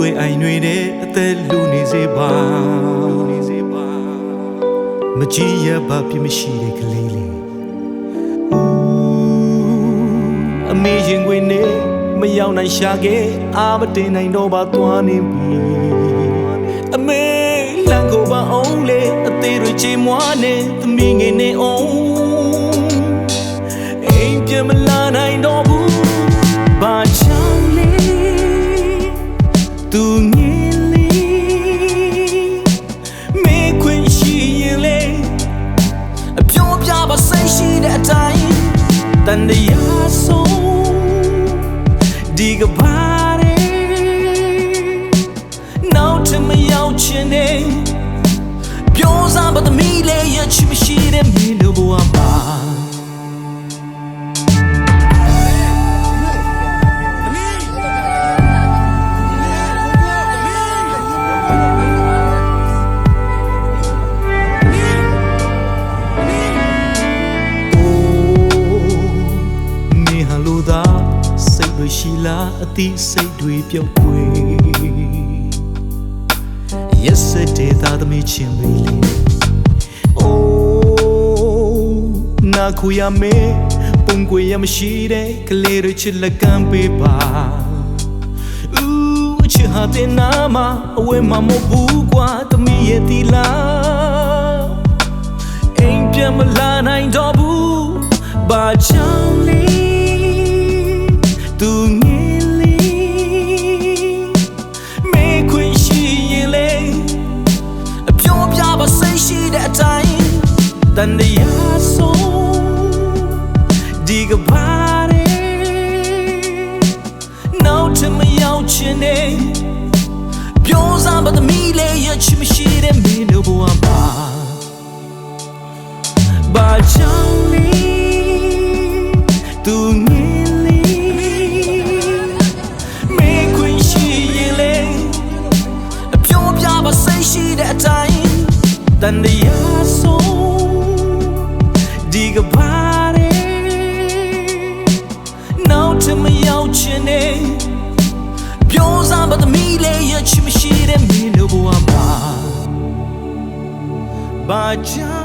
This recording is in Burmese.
သွေးအိုင်တွေတဲ့အသက်လူနေစေပါမကြည့်ရပါပြမရှိတဲ့ကလေးလေးအမေရင်ခွေနေမရောက်နိုင်ရှာခဲ့အာမတင်နိုင်တော့ပါသွားနေပြီအမေလမ်းကိုပါအောင်လေအသေးတွေချေမွားနေသမီးငယ်နေအောင်အိမ်ပြန်မလာနိုင်တော့ဘူးဘာချောင်းလေးသူငယ်လေးမေခွင့်ရှိရင်လေအပြောပြပါစိတ်ရှိတဲ့အတိုင်းတန်တရားဆုံးဒီကဘာရဲနောက်ထမရောက်ချင်နေပြောစားပါသမီးလေးရချင်မရှိတဲ့မင်းတို့ဘဝမှာရှိလားအသည့်စိတ်တွေပြုတ်ကွယ် Yesterday သားသမီးချင်းလေး Oh နာခုရမေပုံကွယ်ရမရှိတဲ့ကလေးတွေချစ်လက်ကမ်းပေးပါချစ်ဟာတဲ့နာမအဝဲမှာမဟုတ်ဘူးကွာသမီးရဲ့ဒီလားအိမ်ပြန်မလာနိုင်တော့ဘူးဘာကြောင့်လဲသူငယ်လေးမေခွင့်ရှိရင်လေအပြောပြပါစိတ်ရှိတဲ့အတိုင်းတန်တရားဆုံးဒီကဘာရဲနောက်ထမရောက်ချင်နေပြောစားပါသမီးလေးရချင်မရှိတဲ့မင်းတို့ဘဝမှာဘာကြောင့်လဲသူငယ်စိတ်ရှိတဲ့အတိုင်းတန်တရားဆုံးဒီကဘာရဲနောက်ထမရောက်ချင်နေပြောစားပါသမီးလေးရချင်မရှိတဲ့မင်းတို့ဘဝမှာဘာကြောင့်